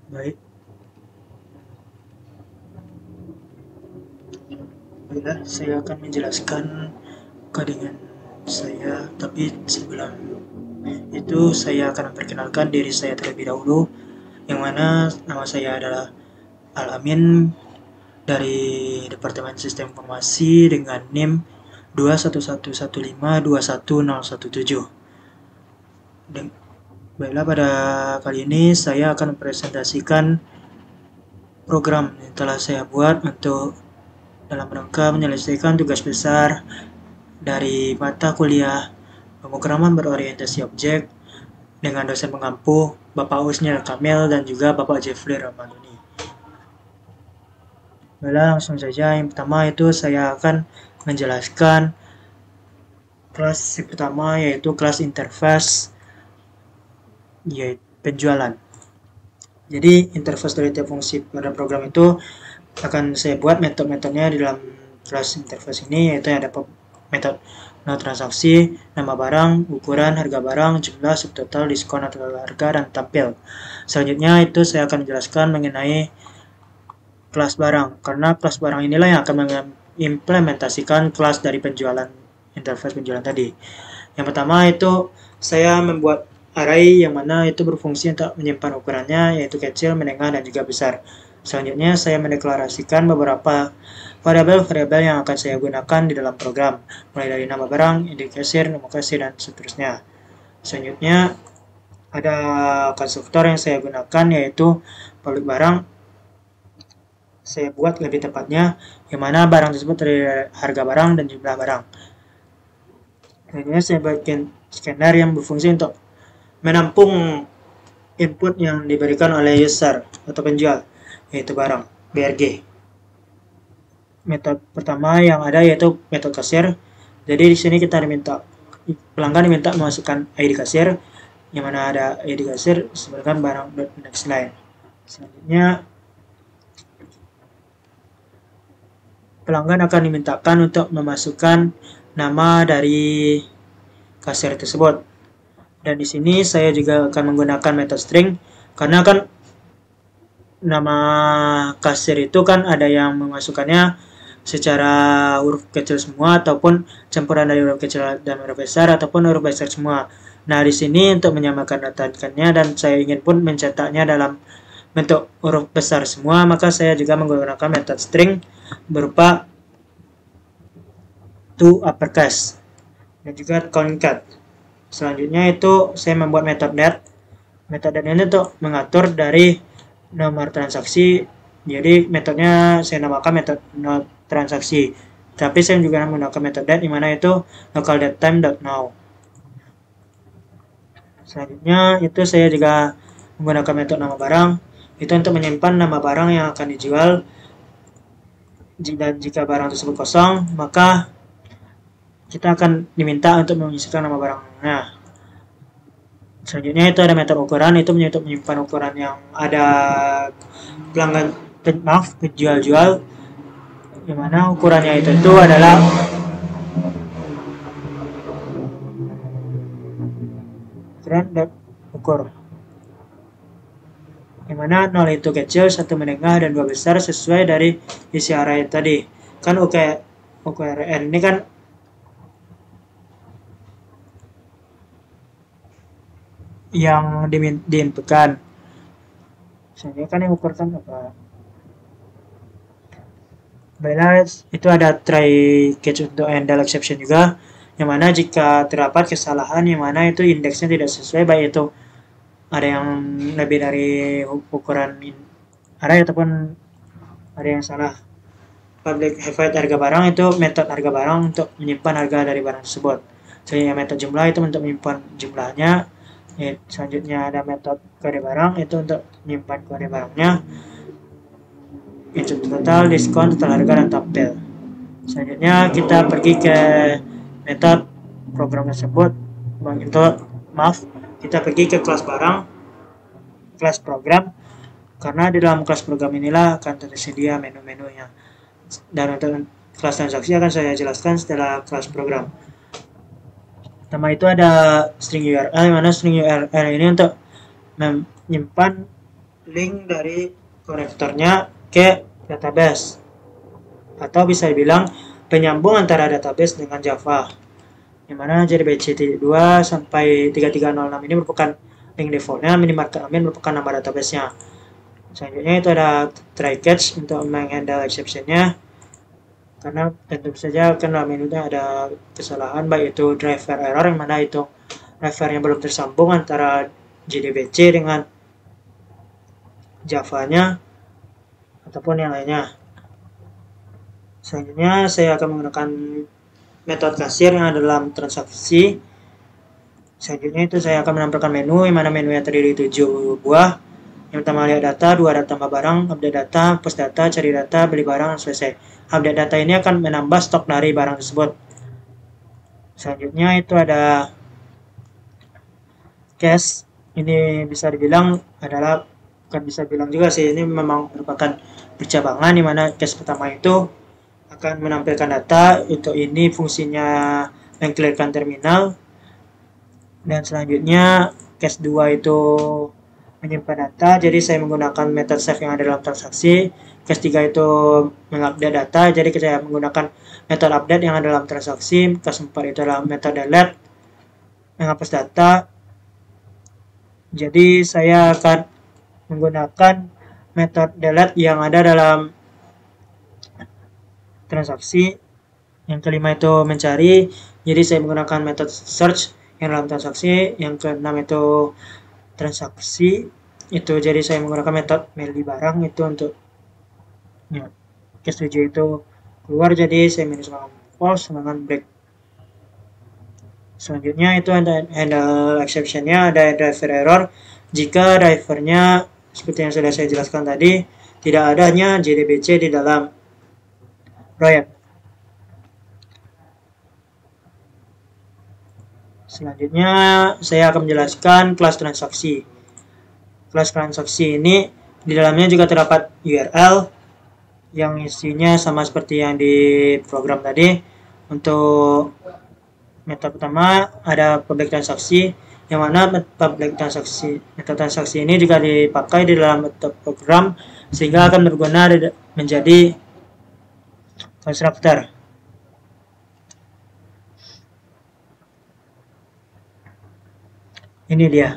Baik, baiklah, saya akan menjelaskan codingan saya, tapi sebelum itu saya akan memperkenalkan diri saya terlebih dahulu, yang mana nama saya adalah Alamin dari Departemen Sistem Informasi dengan NIM 211152117. Baiklah, pada kali ini saya akan mempresentasikan program yang telah saya buat untuk dalam rangka menyelesaikan tugas besar dari mata kuliah pemrograman berorientasi objek dengan dosen pengampu Bapak Usnil Kamil dan juga Bapak Jeffrey Ramadhani. Baiklah, langsung saja. Yang pertama itu saya akan menjelaskan kelas yang pertama, yaitu kelas interface, yaitu penjualan. Jadi interface dari tiap fungsi pada program itu akan saya buat metode-metodenya di dalam kelas interface ini, yaitu ada metode no transaksi, nama barang, ukuran, harga barang, jumlah, subtotal, diskon atau harga, dan tampil. Selanjutnya itu saya akan menjelaskan mengenai kelas barang, karena kelas barang inilah yang akan mengimplementasikan kelas dari penjualan, interface penjualan tadi. Yang pertama itu saya membuat array yang mana itu berfungsi untuk menyimpan ukurannya, yaitu kecil, menengah, dan juga besar. Selanjutnya saya mendeklarasikan beberapa variabel-variabel yang akan saya gunakan di dalam program, mulai dari nama barang, indeks kasir, nomor kasir, dan seterusnya. Selanjutnya ada konstruktor yang saya gunakan, yaitu publik barang. Saya buat lebih tepatnya yang mana barang tersebut dari harga barang dan jumlah barang. Selanjutnya saya bikin scanner yang berfungsi untuk menampung input yang diberikan oleh user atau penjual, yaitu barang BRG. Metode pertama yang ada yaitu metode kasir. Jadi di sini kita diminta, pelanggan diminta memasukkan ID kasir, yang mana ada ID kasir sebutkan barang next line. Selanjutnya pelanggan akan dimintakan untuk memasukkan nama dari kasir tersebut. Dan di sini saya juga akan menggunakan metode string, karena kan nama kasir itu kan ada yang memasukkannya secara huruf kecil semua ataupun campuran dari huruf kecil dan huruf besar ataupun huruf besar semua. Nah, di sini untuk menyamakan datakannya dan saya ingin pun mencetaknya dalam bentuk huruf besar semua, maka saya juga menggunakan metode string berupa to uppercase dan juga concat. Selanjutnya itu saya membuat metode dat. Metode ini untuk mengatur dari nomor transaksi. Jadi metodenya saya namakan metode no transaksi. Tapi saya juga menggunakan metode dat di mana itu local datetime.now. Selanjutnya itu saya juga menggunakan metode nama barang. Itu untuk menyimpan nama barang yang akan dijual. Dan jika barang tersebut kosong, maka kita akan diminta untuk mengisikan nama barangnya. Selanjutnya itu ada metode ukuran, itu untuk menyimpan ukuran yang ada pelanggan, penjual jual, dimana ukurannya itu adalah ukuran dan ukur, dimana 0 itu kecil, 1 menengah, dan 2 besar sesuai dari isi array tadi. Kan UKRN ini kan yang diinputkan. Saya kan yang ukurkan apa? Baiklah, itu ada try catch untuk handle exception juga, yang mana jika terdapat kesalahan yang mana itu indeksnya tidak sesuai, baik itu ada yang lebih dari ukuran array ataupun ada yang salah. Public void harga barang itu metode harga barang untuk menyimpan harga dari barang tersebut. Selanjutnya metode jumlah itu untuk menyimpan jumlahnya. Selanjutnya ada metode kode barang itu untuk menyimpan kode barangnya. Itu total, diskon, total harga, dan tampil. Selanjutnya kita pergi ke metode program tersebut. Kita pergi ke kelas barang, kelas program, karena di dalam kelas program inilah akan tersedia menu-menunya. Dan untuk kelas transaksi akan saya jelaskan setelah kelas program. Pertama itu ada string URL, mana string URL ini untuk menyimpan link dari konektornya ke database, atau bisa dibilang penyambung antara database dengan Java, dimana JDBC 2 sampai 3306 ini merupakan link defaultnya, minimarket admin merupakan nama databasenya. Selanjutnya itu ada try catch untuk menghandle exceptionnya, karena tentu saja kan dalam ini ada kesalahan, baik itu driver error yang mana itu drivernya belum tersambung antara JDBC dengan Java-nya ataupun yang lainnya. Selanjutnya saya akan menggunakan metode kasir yang ada dalam transaksi. Selanjutnya itu saya akan menampilkan menu, yang mana menu yang terdiri 7 buah. Yang pertama lihat data, 2 data tambah barang, update data, post data, cari data, beli barang, selesai. Update data ini akan menambah stok dari barang tersebut. Selanjutnya itu ada cache. Ini bisa dibilang adalah, bukan bisa bilang juga sih, ini memang merupakan percabangan, di mana cache pertama itu akan menampilkan data. Untuk ini fungsinya mengclearkan terminal. Dan selanjutnya cache 2 itu menyimpan data, jadi saya menggunakan metode save yang ada dalam transaksi. Cache 3 itu mengupdate data, jadi saya menggunakan metode update yang ada dalam transaksi. Cache 4 itu adalah metode delete, menghapus data. Jadi saya akan menggunakan metode delete yang ada dalam transaksi. Yang kelima itu mencari, jadi saya menggunakan metode search yang dalam transaksi. Yang keenam itu transaksi, itu jadi saya menggunakan metode beli barang itu untuk ya, cache 7 itu keluar, jadi saya minus false dengan break. Selanjutnya itu handle exceptionnya, ada driver error jika drivernya seperti yang sudah saya jelaskan tadi tidak adanya JDBC di dalam proyek. Selanjutnya saya akan menjelaskan kelas transaksi. Kelas transaksi ini di dalamnya juga terdapat URL yang isinya sama seperti yang di program tadi. Untuk metode pertama ada public transaksi, yang mana metode transaksi ini juga dipakai di dalam metode program sehingga akan berguna menjadi konstruktor. Ini dia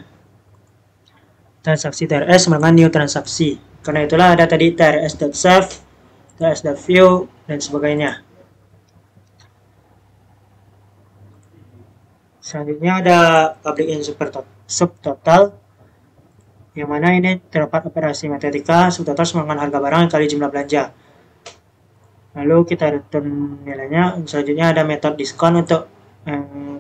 transaksi TRS dengan new transaksi. Karena itulah ada tadi trs.save, trs.view, dan sebagainya. Selanjutnya ada public in subtotal, yang mana ini terdapat operasi matematika subtotal sama dengan harga barang kali jumlah belanja. Lalu kita return nilainya. Selanjutnya ada metode diskon untuk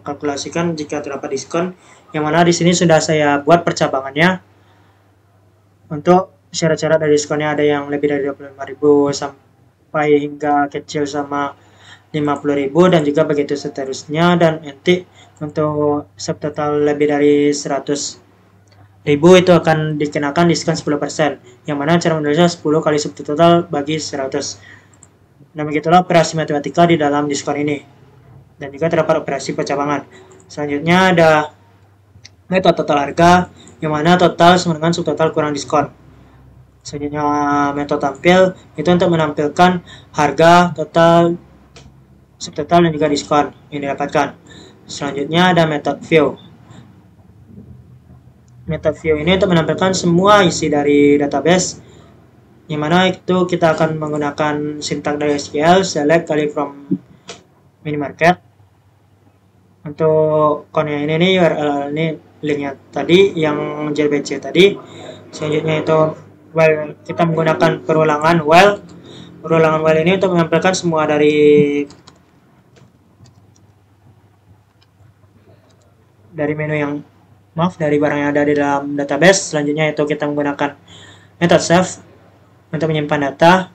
kalkulasikan jika terdapat diskon, yang mana di sini sudah saya buat percabangannya. Untuk syarat-syarat dari diskonnya ada yang lebih dari 25.000 sampai hingga kecil sama 50.000 dan juga begitu seterusnya. Dan nanti untuk subtotal lebih dari 100.000 itu akan dikenakan diskon 10%, yang mana cara menulisnya 10 kali subtotal bagi 100. Dan begitulah operasi matematika di dalam diskon ini. Dan juga terdapat operasi percabangan. Selanjutnya ada metode total harga, yang mana total sama dengan subtotal kurang diskon. Selanjutnya metode tampil, itu untuk menampilkan harga, total, subtotal, dan juga diskon yang didapatkan. Selanjutnya ada metode view. Metode view ini untuk menampilkan semua isi dari database, yang mana itu kita akan menggunakan sintaks dari SQL, select kali from minimarket. Untuk konnya ini nih, URL ini linknya tadi yang JDBC tadi. Selanjutnya itu while, kita menggunakan perulangan while. Perulangan while ini untuk menampilkan semua dari menu yang dari barang yang ada di dalam database. Selanjutnya itu kita menggunakan metode save untuk menyimpan data,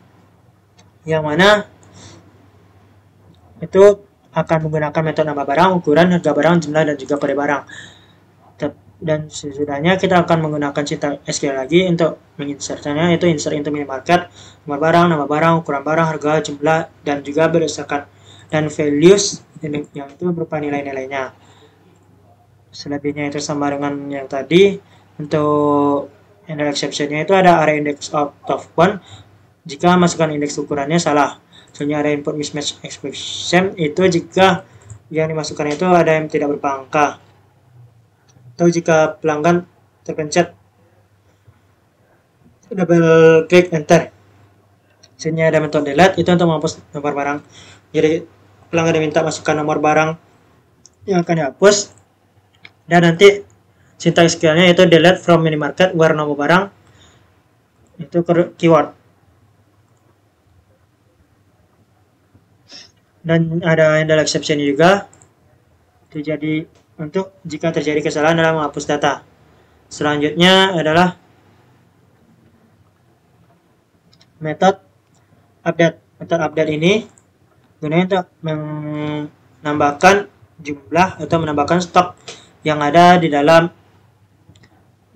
yang mana itu akan menggunakan metode nama barang, ukuran, harga barang, jumlah, dan juga kode barang. Dan sesudahnya kita akan menggunakan sintaks SQL lagi untuk menginsertnya, yaitu insert into minimarket, nama barang, ukuran barang, harga, jumlah, dan juga berdasarkan dan values yang itu berupa nilai-nilainya. Selebihnya itu sama dengan yang tadi. Untuk handle exception-nya itu ada array index of top 1 jika masukkan indeks ukurannya salah. Soalnya ada input mismatch expression itu jika yang dimasukkan itu ada yang tidak berupa angka. Atau jika pelanggan terpencet double klik enter. Sini ada metode delete itu untuk menghapus nomor barang. Jadi pelanggan diminta masukkan nomor barang yang akan dihapus, dan nanti sintaks skillnya itu delete from minimarket where nomor barang itu keyword. Dan ada handle exception juga, itu jadi untuk jika terjadi kesalahan dalam menghapus data. Selanjutnya adalah metode update. Metode update ini gunanya untuk menambahkan jumlah atau menambahkan stok yang ada di dalam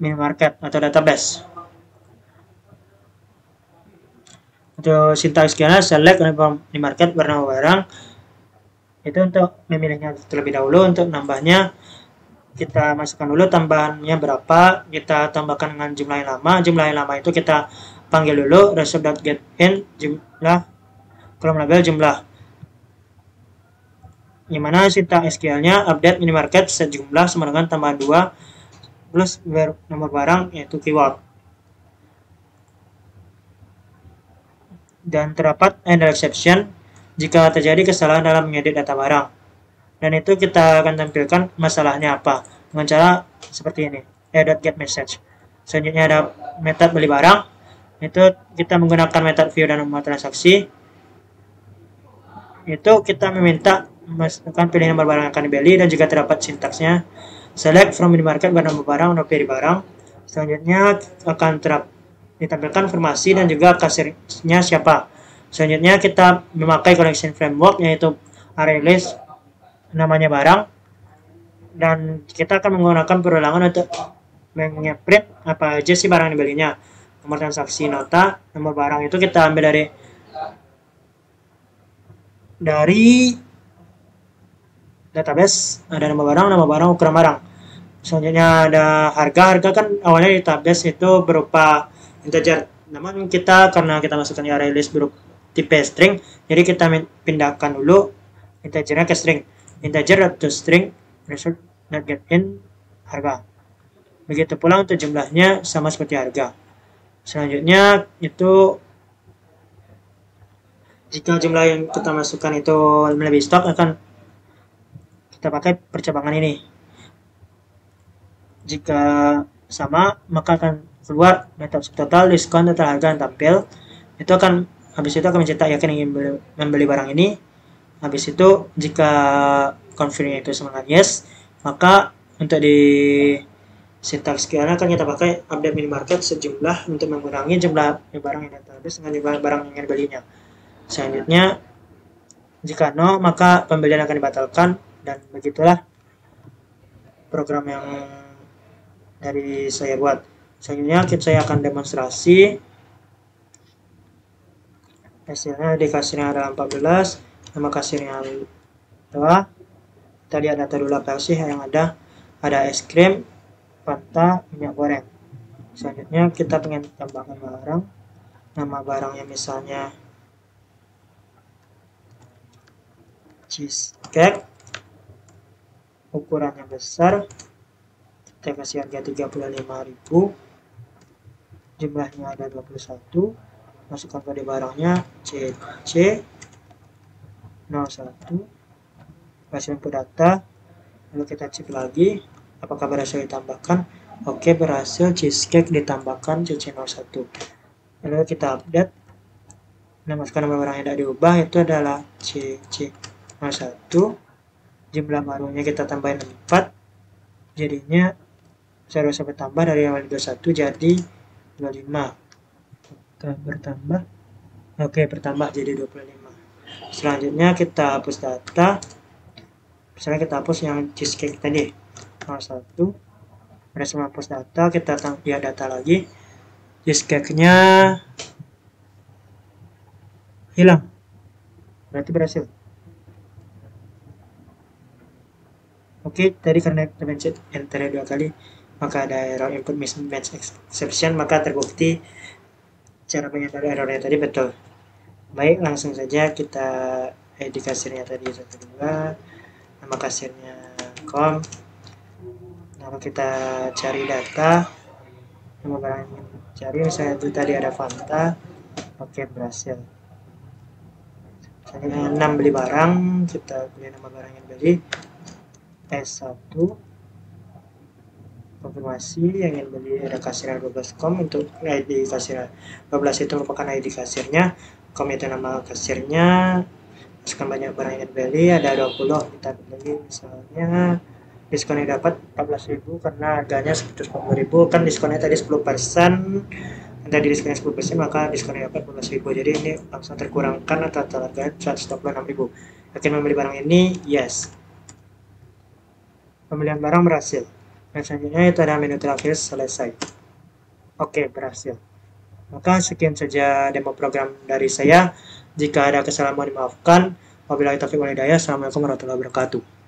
minimarket atau database. Untuk sintaksnya select minimarket bernama barang, itu untuk memilihnya terlebih dahulu. Untuk nambahnya kita masukkan dulu tambahannya berapa, kita tambahkan dengan jumlah yang lama. Jumlah yang lama itu kita panggil dulu reserve.getIn jumlah kolom label jumlah, yang mana sintaks SQL-nya update minimarket sejumlah sama dengan tambahan 2 plus nomor barang yaitu keyword. Dan terdapat handle exception jika terjadi kesalahan dalam mengedit data barang. Dan itu kita akan tampilkan masalahnya apa dengan cara seperti ini, get_message. Selanjutnya ada metode beli barang, itu kita menggunakan metode view dan nomor transaksi. Itu kita meminta masukkan pilih nomor barang yang akan dibeli, dan juga terdapat sintaksnya select from minimarket nomor barang untuk pilih barang. Selanjutnya akan ditampilkan informasi dan juga kasirnya siapa. Selanjutnya kita memakai collection framework yaitu ArrayList namanya barang, dan kita akan menggunakan perulangan untuk mengeprint apa aja sih barang yang dibelinya. Nomor transaksi nota, nomor barang itu kita ambil dari database, ada nama barang, ukuran barang. Selanjutnya ada harga kan awalnya di database itu berupa integer. Namun kita karena kita masukkan di ArrayList berupa tipe string, jadi kita pindahkan dulu integernya ke string. Integer to string result.getIn harga. Begitu pula untuk jumlahnya sama seperti harga. Selanjutnya itu jika jumlah yang kita masukkan itu melebihi stok, akan kita pakai percabangan ini. Jika sama, maka akan keluar metode subtotal diskon total harga yang tampil. Itu akan habis itu akan mencetak yakin ingin membeli barang ini. Habis itu jika confirmnya itu sama dengan yes, maka untuk di sintaks sekian akan kita pakai update minimarket sejumlah untuk mengurangi jumlah barang yang habis dengan jumlah barang yang dibelinya. Selanjutnya jika no, maka pembelian akan dibatalkan, dan begitulah program yang dari saya buat. Selanjutnya saya akan demonstrasi hasilnya. Di kasirnya ada 14, nama kasirnya bawah. Kita lihat data dulu apa sih yang ada es krim, Fanta, minyak goreng. Selanjutnya kita pengen tambahkan barang, nama barangnya misalnya cheesecake, ukurannya besar, kita kasih harga 35.000, jumlahnya ada 21, masukkan kode barangnya CC01, kasih input data, lalu kita cek lagi apakah berhasil ditambahkan. Oke, berhasil, cheesecake ditambahkan CC01. Lalu kita update, masukkan nomor barang yang tidak diubah, itu adalah CC01, jumlah barunya kita tambahin 4, jadinya seharusnya bertambah dari awal 21 jadi 25. Kita bertambah, oke, bertambah jadi 25. Selanjutnya kita hapus data, misalnya kita hapus yang cheesecake tadi 01, berhasil menghapus data. Kita lihat data lagi, cheesecake nya hilang, berarti berhasil. Oke, tadi karena terpencet enter 2 kali, maka ada error input mismatch exception, maka terbukti cara pengendalian errornya tadi betul. Baik, langsung saja kita ID kasirnya tadi 12, nama kasirnya com, lalu kita cari data, nama barang yang cari, misalnya itu tadi ada Fanta. Oke, berhasil. Misalnya 6 beli barang, kita pilih nama barang yang beli S1, konfirmasi, yang ingin beli ada kasirnya 12com, untuk ID kasir 12 itu merupakan ID kasirnya, com itu nama kasirnya, masukkan banyak barang yang beli, ada 20, kita beli misalnya, diskon yang dapat 14.000 karena harganya 190.000, kan diskonnya tadi 10%, tadi diskonnya 10%, maka diskonnya dapat 14.000, jadi ini langsung terkurangkan atau harganya 126.000. Yakin membeli barang ini? Yes. Pembelian barang berhasil. Dan selanjutnya itu ada menu terakhir, selesai. Oke, berhasil. Maka sekian saja demo program dari saya. Jika ada kesalahan mohon dimaafkan. Wabillahi taufiq wal hidayah. Assalamualaikum warahmatullahi wabarakatuh.